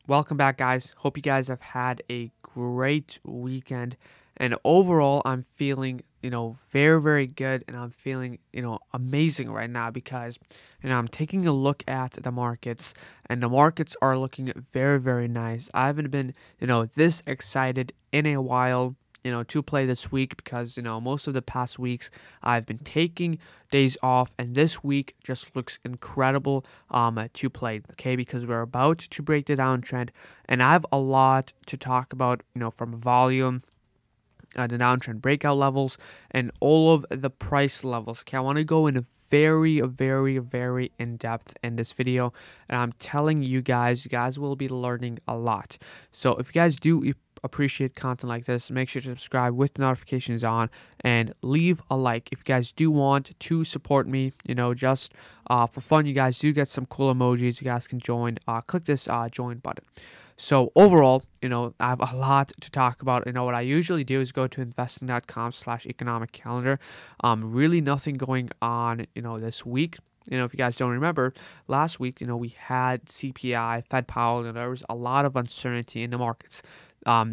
Welcome back, guys. Hope you guys have had a great weekend. And overall, I'm feeling, very, very good. And I'm feeling, amazing right now because, I'm taking a look at the markets and the markets are looking very, very nice. I haven't been, this excited in a while. To play this week because, most of the past weeks I've been taking days off, and this week just looks incredible to play, okay, because we're about to break the downtrend, and I have a lot to talk about, from volume, the downtrend breakout levels, and all of the price levels. Okay, I want to go in very, very, very in depth in this video, and I'm telling you guys will be learning a lot. So if you guys do appreciate content like this, make sure to subscribe with the notifications on and leave a like. If you guys do want to support me, just for fun, you guys do get some cool emojis. You guys can join. Click this join button. So overall, I have a lot to talk about. What I usually do is go to investing.com/economic calendar. Really nothing going on, this week. If you guys don't remember, last week, we had CPI, Fed Powell, and there was a lot of uncertainty in the markets.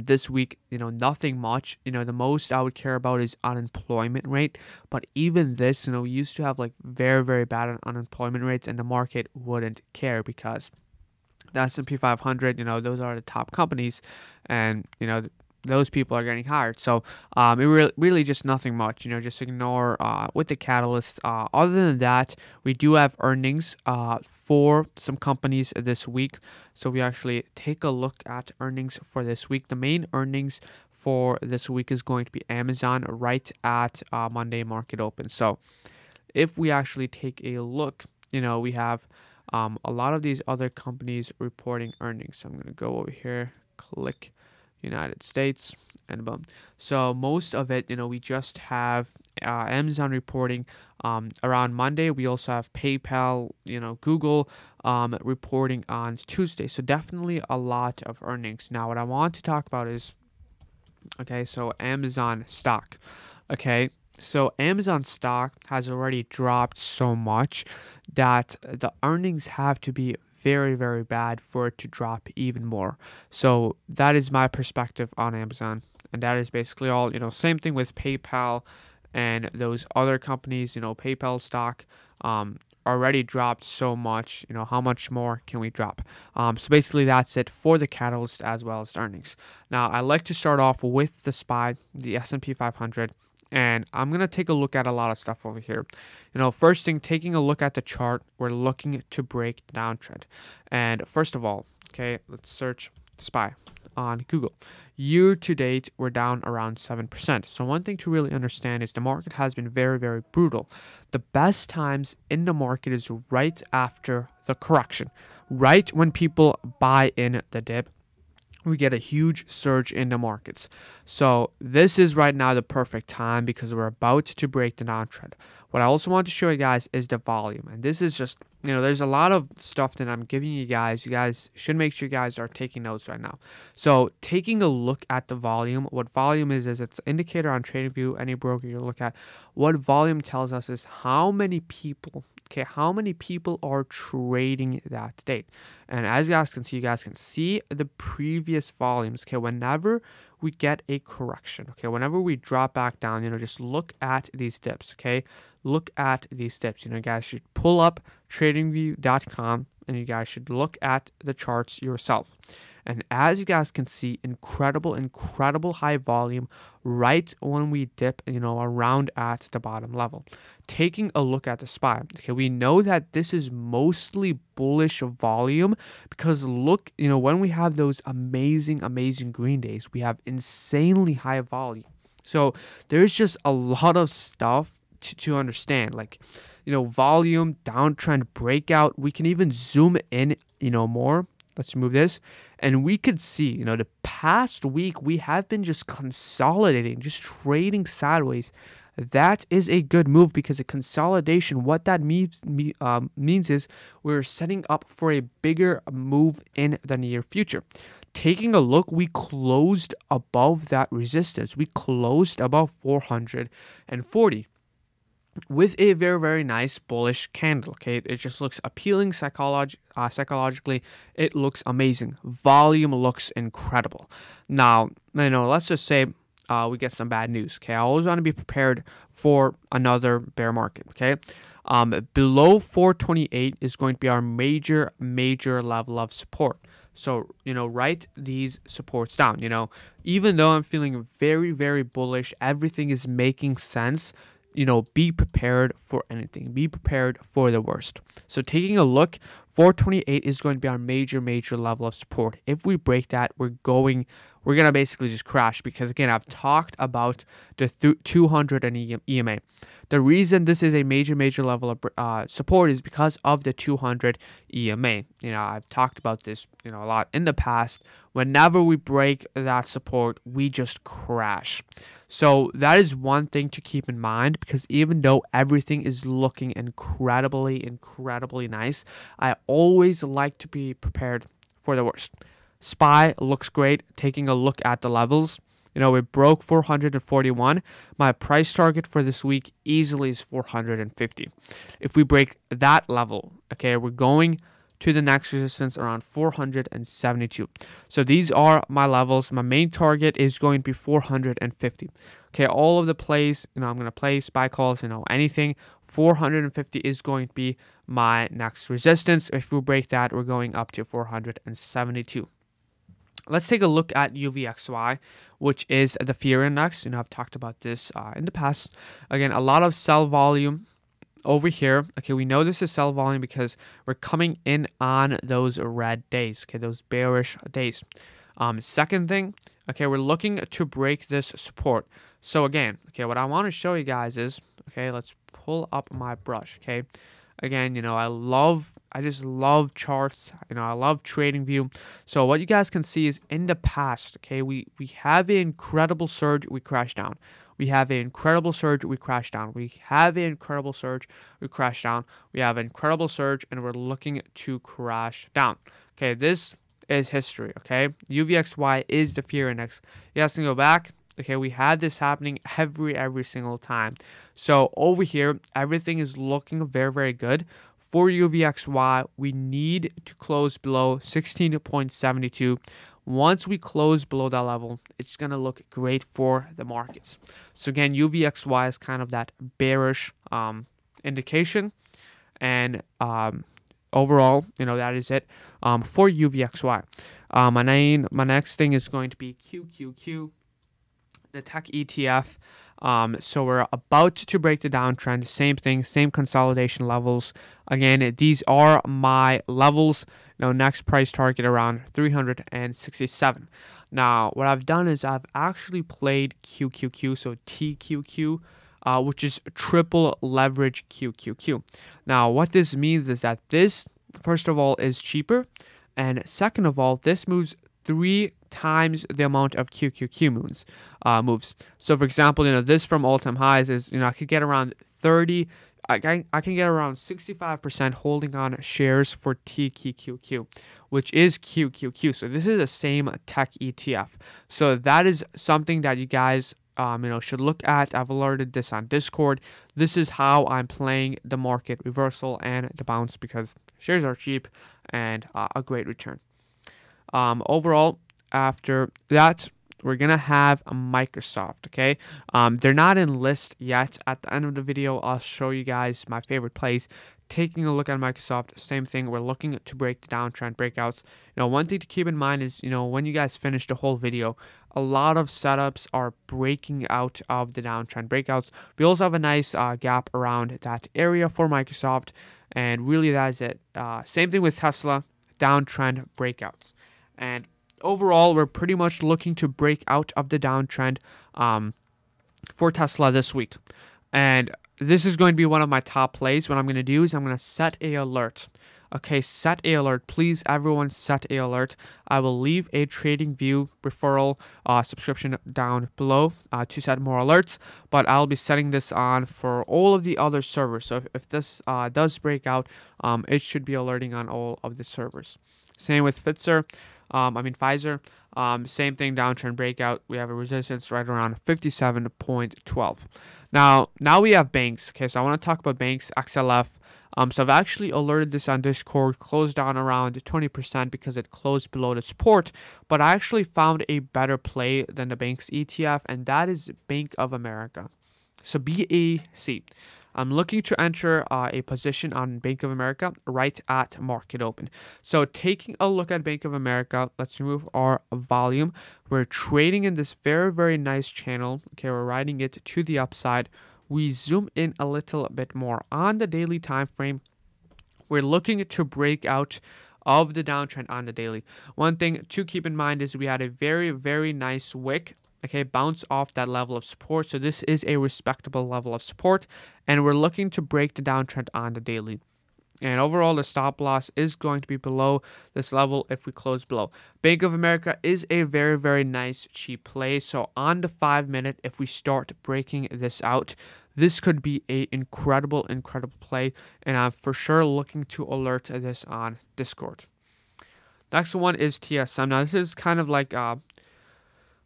This week, nothing much. The most I would care about is unemployment rate. But even this, we used to have like very, very bad unemployment rates, and the market wouldn't care because the S&P 500, those are the top companies, and those people are getting hired. So it really just nothing much. Just ignore with the catalyst. Other than that, we do have earnings for some companies this week. So we actually take a look at earnings for this week. The main earnings for this week is going to be Amazon right at Monday market open. So if we actually take a look, we have a lot of these other companies reporting earnings. So I'm going to go over here, click United States, and boom. So most of it, we just have Amazon reporting around Monday. We also have PayPal, Google reporting on Tuesday. So definitely a lot of earnings. Now, what I want to talk about is, okay, so Amazon stock. Okay, so Amazon stock has already dropped so much that the earnings have to be very, very bad for it to drop even more. So that is my perspective on Amazon. And that is basically all. Same thing with PayPal and those other companies. PayPal stock already dropped so much. How much more can we drop? So basically that's it for the catalyst as well as earnings. Now I like to start off with the SPY, the S&P 500. And I'm going to take a look at a lot of stuff over here. First thing, taking a look at the chart, we're looking to break the downtrend. And first of all, okay, let's search SPY on Google. Year to date, we're down around 7%. So one thing to really understand is the market has been very, very brutal. The best times in the market is right after the correction, right when people buy in the dip. We get a huge surge in the markets. So this is right now the perfect time because we're about to break the downtrend. What I also want to show you guys is the volume. And this is just, there's a lot of stuff that I'm giving you guys. You guys should make sure you guys are taking notes right now. So taking a look at the volume, what volume is it's an indicator on TradingView, any broker you look at. What volume tells us is how many people are trading that date. And as you guys can see the previous volumes. Okay, whenever we get a correction, okay, whenever we drop back down, just look at these dips. Okay, look at these dips. You guys should pull up tradingview.com and you guys should look at the charts yourself. And as you guys can see, incredible high volume right when we dip, around at the bottom level. Taking a look at the SPY, okay, we know that this is mostly bullish volume because look, when we have those amazing green days, we have insanely high volume. So there's just a lot of stuff to understand, like, volume, downtrend, breakout. We can even zoom in, more. Let's remove this. And we could see, the past week, we have been just consolidating, just trading sideways. That is a good move because a consolidation, what that means is we're setting up for a bigger move in the near future. Taking a look, we closed above that resistance. We closed above 440. with a very, very nice bullish candle. Okay, it just looks appealing psychologically. It looks amazing. Volume looks incredible. Now, let's just say we get some bad news. Okay, I always want to be prepared for another bear market. Okay, below 428 is going to be our major level of support. So, write these supports down. Even though I'm feeling very, very bullish, everything is making sense. Be prepared for anything. Be prepared for the worst. So taking a look, 428 is going to be our major level of support. If we break that, we're gonna basically just crash, because again, I've talked about the 200 and EMA. The reason this is a major level of support is because of the 200 EMA. I've talked about this a lot in the past. Whenever we break that support, we just crash. So that is one thing to keep in mind, because even though everything is looking incredibly nice, I always like to be prepared for the worst. SPY looks great. Taking a look at the levels, we broke 441. My price target for this week easily is 450. If we break that level, okay, we're going to the next resistance around 472. So these are my levels. My main target is going to be 450. Okay, all of the plays, I'm going to play SPY calls, anything. 450 is going to be my next resistance. If we break that, we're going up to 472. Let's take a look at UVXY, which is the fear index. I've talked about this in the past. Again, a lot of sell volume over here. Okay, we know this is sell volume because we're coming in on those red days. Okay, those bearish days. Second thing, okay, we're looking to break this support. So again, okay, what I want to show you guys is, okay, let's pull up my brush. Okay, again, I just love charts. I love trading view. So what you guys can see is in the past, okay, we have an incredible surge, we crash down. We have an incredible surge, we crash down. We have an incredible surge, we crash down. We have an incredible surge, and we're looking to crash down. Okay, this is history, okay? UVXY is the fear index. You guys can go back. Okay, we had this happening every single time. So over here, everything is looking very, very good. For UVXY, we need to close below 16.72. Once we close below that level, it's going to look great for the markets. So again, UVXY is kind of that bearish indication. And overall, that is it for UVXY. My next thing is going to be QQQ, the tech ETF. So we're about to break the downtrend. Same thing, same consolidation levels. Again, these are my levels. Next price target around 367. Now, what I've done is I've actually played QQQ, so TQQ, which is triple leverage QQQ. Now, what this means is that this, first of all, is cheaper, and second of all, this moves 3 times the amount of QQQ moves. So for example, this from all-time highs is, I could get around 30, I can get around 65% holding on shares for TQQQ, which is QQQ. So this is the same tech ETF. So that is something that you guys should look at. I've alerted this on Discord. This is how I'm playing the market reversal and the bounce, because shares are cheap and a great return. Overall, after that, we're going to have a Microsoft, okay? They're not in list yet. At the end of the video, I'll show you guys my favorite plays. Taking a look at Microsoft, same thing. We're looking to break the downtrend breakouts. One thing to keep in mind is, when you guys finish the whole video, a lot of setups are breaking out of the downtrend breakouts. We also have a nice gap around that area for Microsoft, and really that is it. Same thing with Tesla, downtrend breakouts. And overall, we're pretty much looking to break out of the downtrend for Tesla this week. And this is going to be one of my top plays. What I'm going to do is I'm going to set a alert. Okay, set a alert. Please, everyone, set a alert. I will leave a trading view referral subscription down below to set more alerts. But I'll be setting this on for all of the other servers. So if this does break out, it should be alerting on all of the servers. Same with Fitzer. Pfizer. Same thing, downtrend breakout. We have a resistance right around 57.12. Now we have banks. Okay, so I want to talk about banks, XLF. So I've actually alerted this on Discord, closed down around 20% because it closed below the support, but I actually found a better play than the banks ETF, and that is Bank of America. So BAC. I'm looking to enter a position on Bank of America right at market open. So taking a look at Bank of America, let's remove our volume. We're trading in this very, very nice channel. Okay, we're riding it to the upside. We zoom in a little bit more on the daily time frame. We're looking to break out of the downtrend on the daily. One thing to keep in mind is we had a very, very nice wick. Okay, bounce off that level of support. So this is a respectable level of support, and we're looking to break the downtrend on the daily. And overall, the stop loss is going to be below this level if we close below. Bank of America is a very, very nice cheap play. So on the 5-minute, if we start breaking this out, this could be a incredible play. And I'm for sure looking to alert this on Discord. Next one is TSM. Now, this is kind of like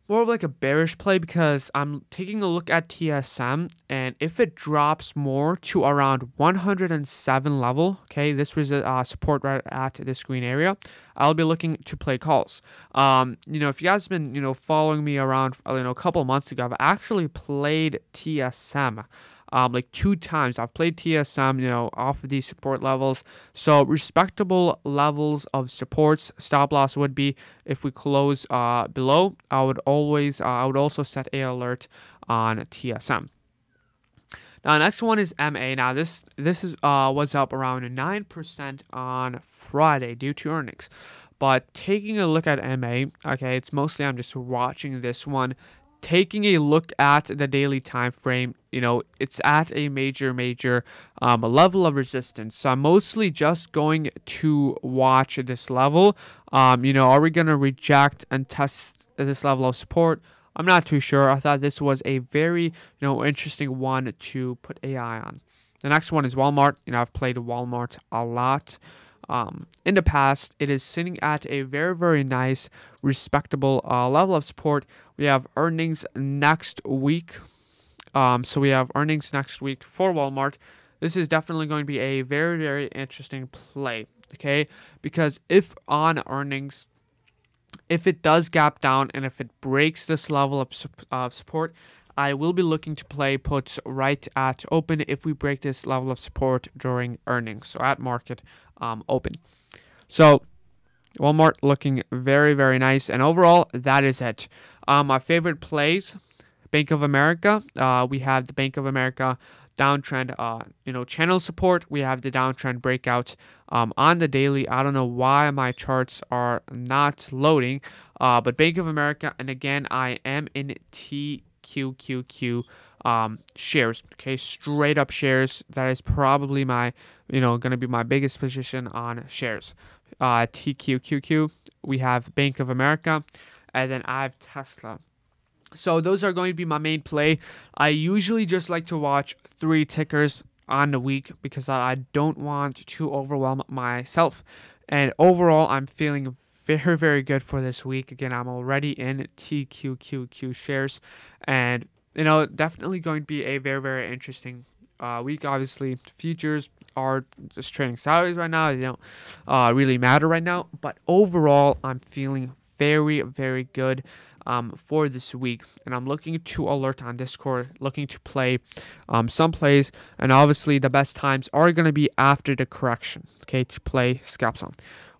more of like a bearish play because I'm taking a look at TSM, and if it drops more to around 107 level, okay, this was a support right at this green area, I'll be looking to play calls. If you guys have been following me around a couple months ago, I've actually played TSM like 2 times. I've played TSM, off of these support levels. So respectable levels of supports. Stop loss would be if we close below. I would also set a alert on TSM. Now, next one is MA. Now, this was up around 9% on Friday due to earnings. But taking a look at MA, okay, it's mostly I'm just watching this one. Taking a look at the daily time frame, it's at a major level of resistance. So I'm mostly just going to watch this level. Are we going to reject and test this level of support? I'm not too sure. I thought this was a very, interesting one to put an eye on. The next one is Walmart. I've played Walmart a lot. In the past, it is sitting at a very, very nice, respectable level of support. We have earnings next week. So we have earnings next week for Walmart. This is definitely going to be a very, very interesting play, okay? Because if on earnings, if it does gap down and if it breaks this level of support, I will be looking to play puts right at open if we break this level of support during earnings, so at market open. So Walmart looking very, very nice. And overall, that is it. My favorite plays, Bank of America. We have the Bank of America downtrend, channel support. We have the downtrend breakout on the daily. I don't know why my charts are not loading, but Bank of America. And again, I am in TQQQ shares. Okay, straight up shares. That is probably my, going to be my biggest position on shares. TQQQ. We have Bank of America, and then I have Tesla. So those are going to be my main play. I usually just like to watch 3 tickers on the week because I don't want to overwhelm myself. And overall, I'm feeling very, very good for this week. Again, I'm already in TQQQ shares, and definitely going to be a very, very interesting week. Obviously, futures are just trading sideways right now. They don't really matter right now, but overall, I'm feeling very, very good for this week, and I'm looking to alert on Discord, looking to play some plays, and obviously the best times are going to be after the correction, okay, to play scalps on.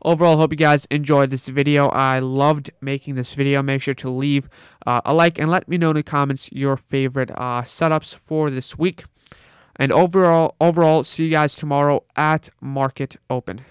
Overall, hope you guys enjoyed this video. I loved making this video. Make sure to leave a like and let me know in the comments your favorite setups for this week. And overall, see you guys tomorrow at market open.